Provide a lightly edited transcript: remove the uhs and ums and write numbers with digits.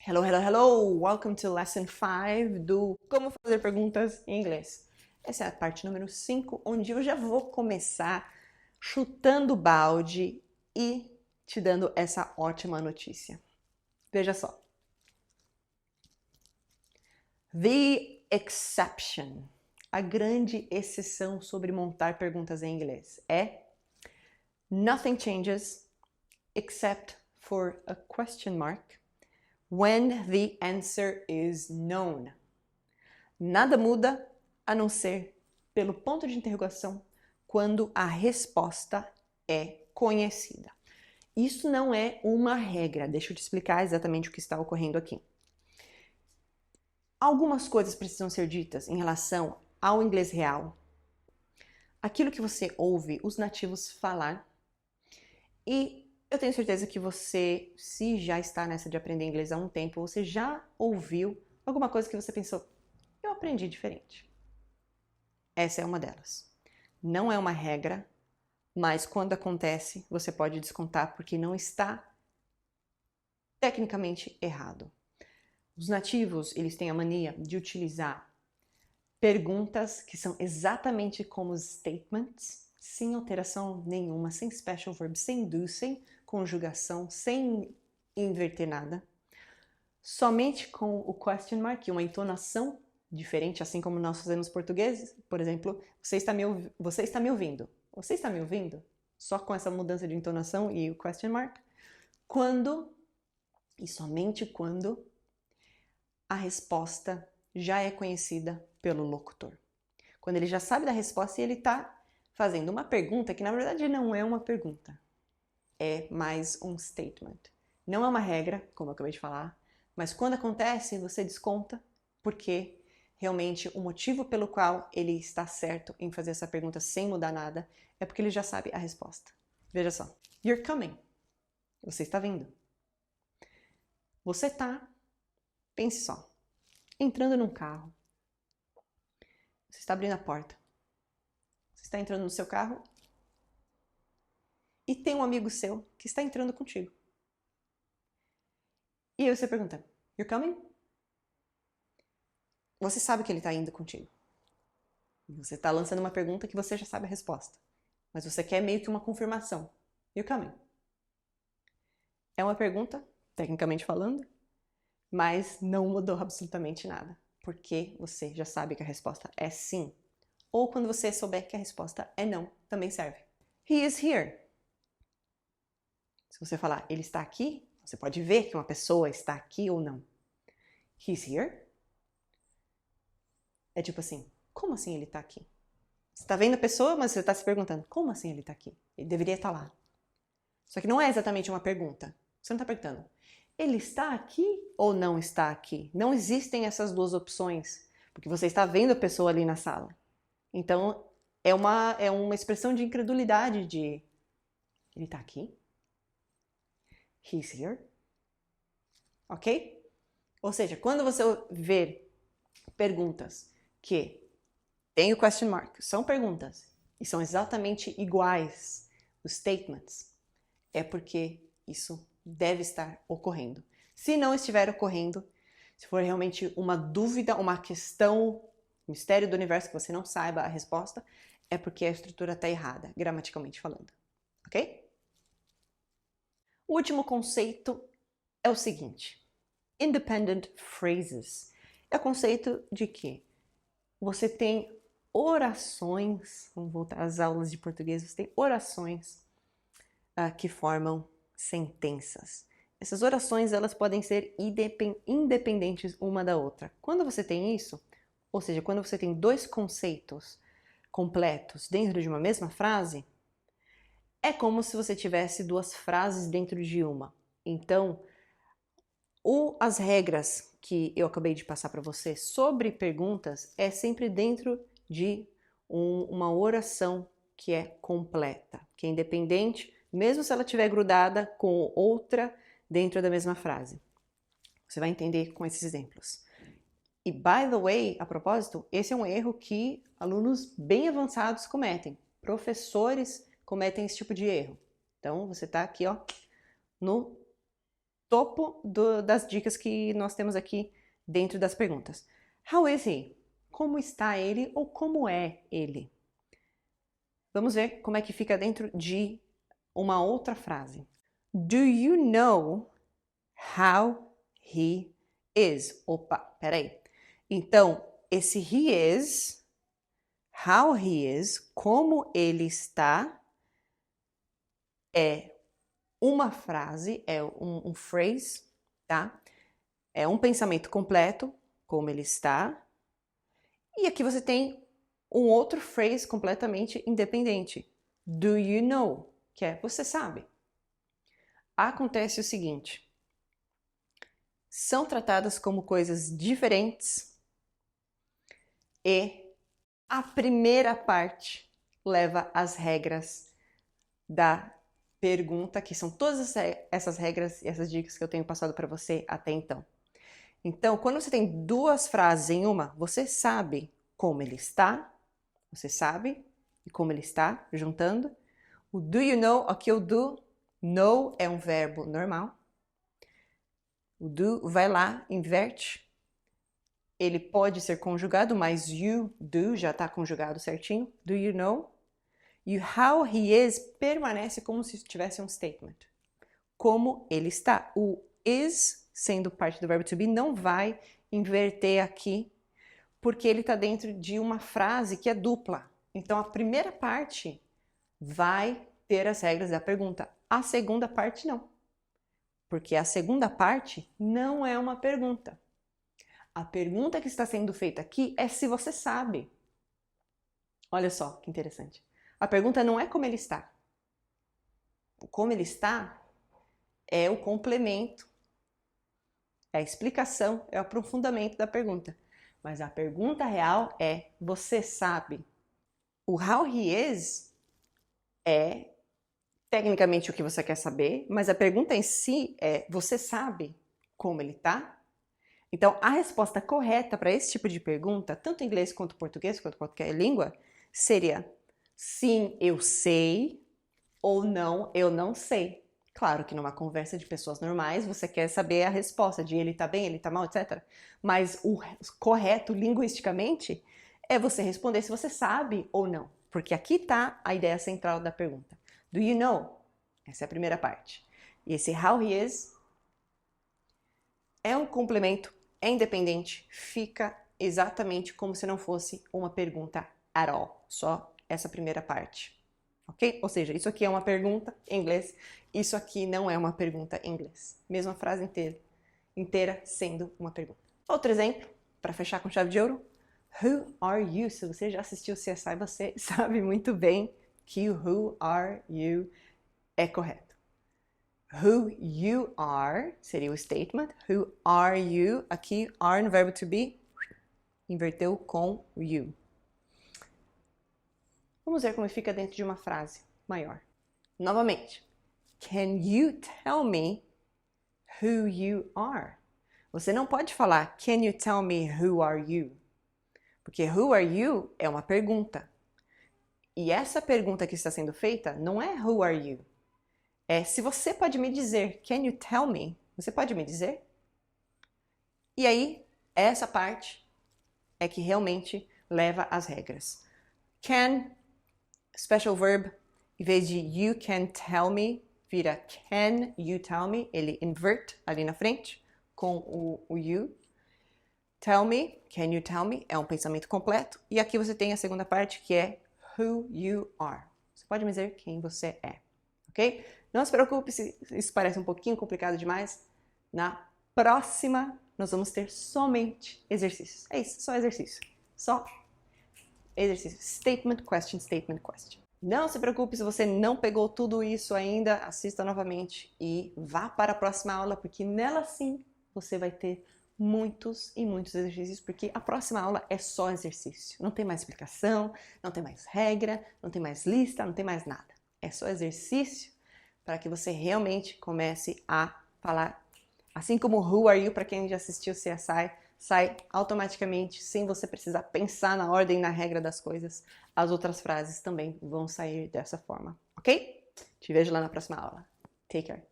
Hello, hello, hello! Welcome to Lesson 5 do Como Fazer Perguntas em Inglês. Essa é a parte número 5, onde eu já vou começar chutando o balde e te dando essa ótima notícia. Veja só. The exception, a grande exceção sobre montar perguntas em inglês é nothing changes except for a question mark when the answer is known. Nada muda a não ser pelo ponto de interrogação quando a resposta é conhecida. Isso não é uma regra, deixa eu te explicar exatamente o que está ocorrendo aqui. Algumas coisas precisam ser ditas em relação ao inglês real, aquilo que você ouve os nativos falar, e eu tenho certeza que você, se já está nessa de aprender inglês há um tempo, você já ouviu alguma coisa que você pensou, eu aprendi diferente. Essa é uma delas. Não é uma regra, mas quando acontece, você pode descontar porque não está tecnicamente errado. Os nativos, eles têm a mania de utilizar perguntas que são exatamente como os statements, sem alteração nenhuma, sem special verb, sem do, sem conjugação, sem inverter nada. Somente com o question mark, uma entonação diferente, assim como nós fazemos portugueses. Por exemplo, você está me ouvindo? Você está me ouvindo? Só com essa mudança de entonação e o question mark. Quando, e somente quando, a resposta já é conhecida pelo locutor. Quando ele já sabe da resposta e ele está fazendo uma pergunta que na verdade não é uma pergunta, é mais um statement. Não é uma regra, como eu acabei de falar, mas quando acontece você desconta porque realmente o motivo pelo qual ele está certo em fazer essa pergunta sem mudar nada é porque ele já sabe a resposta. Veja só. You're coming. Você está vindo. Você está, pense só, entrando num carro. Você está abrindo a porta. Você está entrando no seu carro e tem um amigo seu que está entrando contigo. E aí você pergunta, you're coming? Você sabe que ele está indo contigo. Você está lançando uma pergunta que você já sabe a resposta. Mas você quer meio que uma confirmação. You're coming? É uma pergunta, tecnicamente falando, mas não mudou absolutamente nada. Porque você já sabe que a resposta é sim. Ou quando você souber que a resposta é não, também serve. He is here. Se você falar ele está aqui, você pode ver que uma pessoa está aqui ou não. He's here. É tipo assim, como assim ele está aqui? Você está vendo a pessoa, mas você está se perguntando, como assim ele está aqui? Ele deveria estar lá. Só que não é exatamente uma pergunta. Você não está perguntando, ele está aqui ou não está aqui? Não existem essas duas opções, porque você está vendo a pessoa ali na sala. Então, é uma expressão de incredulidade de, ele está aqui? He's here? Ok? Ou seja, quando você ver perguntas que tem o question mark, são perguntas e são exatamente iguais os statements, é porque isso deve estar ocorrendo. Se não estiver ocorrendo, se for realmente uma dúvida, uma questão, mistério do universo que você não saiba a resposta, é porque a estrutura está errada, gramaticalmente falando. Ok? O último conceito é o seguinte: independent phrases. É o conceito de que você tem orações, vamos voltar às aulas de português, você tem orações que formam sentenças. Essas orações elas podem ser independentes uma da outra. Quando você tem isso, ou seja, quando você tem dois conceitos completos dentro de uma mesma frase, é como se você tivesse duas frases dentro de uma. Então, as regras que eu acabei de passar para você sobre perguntas é sempre dentro de uma oração que é completa, que é independente, mesmo se ela estiver grudada com outra dentro da mesma frase. Você vai entender com esses exemplos. E, by the way, a propósito, esse é um erro que alunos bem avançados cometem. Professores cometem esse tipo de erro. Então, você está aqui, ó, no topo das dicas que nós temos aqui dentro das perguntas. How is he? Como está ele ou como é ele? Vamos ver como é que fica dentro de uma outra frase. Do you know how he is? Opa, peraí. Então, esse he is, how he is, como ele está, é uma frase, é um phrase, tá? É um pensamento completo, como ele está. E aqui você tem um outro phrase completamente independente. Do you know? Que é você sabe. Acontece o seguinte. São tratadas como coisas diferentes e a primeira parte leva as regras da pergunta, que são todas essas regras e essas dicas que eu tenho passado para você até então. Então, quando você tem duas frases em uma, você sabe como ele está, você sabe e como ele está, juntando. O do you know, aqui o do know é um verbo normal. O do vai lá, inverte. Ele pode ser conjugado, mas you, do, já está conjugado certinho. Do you know? E how he is permanece como se tivesse um statement. Como ele está. O is, sendo parte do verbo to be, não vai inverter aqui, porque ele está dentro de uma frase que é dupla. Então, a primeira parte vai ter as regras da pergunta. A segunda parte, não. Porque a segunda parte não é uma pergunta. A pergunta que está sendo feita aqui é se você sabe. Olha só que interessante. A pergunta não é como ele está. O como ele está é o complemento, é a explicação, é o aprofundamento da pergunta. Mas a pergunta real é: você sabe? O how he is é tecnicamente o que você quer saber, mas a pergunta em si é: você sabe como ele está? Então, a resposta correta para esse tipo de pergunta, tanto em inglês quanto em português, quanto qualquer língua, seria sim, eu sei, ou não, eu não sei. Claro que numa conversa de pessoas normais, você quer saber a resposta de ele tá bem, ele tá mal, etc. Mas o correto, linguisticamente, é você responder se você sabe ou não. Porque aqui tá a ideia central da pergunta. Do you know? Essa é a primeira parte. E esse how he is é um complemento, é independente, fica exatamente como se não fosse uma pergunta at all. Só essa primeira parte. Ok? Ou seja, isso aqui é uma pergunta em inglês, isso aqui não é uma pergunta em inglês. Mesma frase inteira sendo uma pergunta. Outro exemplo, para fechar com chave de ouro. Who are you? Se você já assistiu CSI, você sabe muito bem que o who are you é correto. Who you are seria o statement. Who are you? Aqui, are no verbo to be, inverteu com you. Vamos ver como fica dentro de uma frase maior. Novamente. Can you tell me who you are? Você não pode falar can you tell me who are you? Porque who are you é uma pergunta. E essa pergunta que está sendo feita não é who are you. É se você pode me dizer. Can you tell me? Você pode me dizer? E aí, essa parte é que realmente leva às regras. Can, special verb, em vez de you can tell me, vira can you tell me. Ele invert ali na frente com o you. Tell me, can you tell me, é um pensamento completo. E aqui você tem a segunda parte que é who you are. Você pode me dizer quem você é, ok? Não se preocupe se isso parece um pouquinho complicado demais. Na próxima, nós vamos ter somente exercícios. É isso, só exercício. Só exercício. Statement, question, statement, question. Não se preocupe se você não pegou tudo isso ainda. Assista novamente e vá para a próxima aula, porque nela sim você vai ter muitos e muitos exercícios, porque a próxima aula é só exercício. Não tem mais explicação, não tem mais regra, não tem mais lista, não tem mais nada. É só exercício para que você realmente comece a falar. Assim como Who Are You, para quem já assistiu CSI, sai automaticamente, sem você precisar pensar na ordem e na regra das coisas. As outras frases também vão sair dessa forma, ok? Te vejo lá na próxima aula. Take care.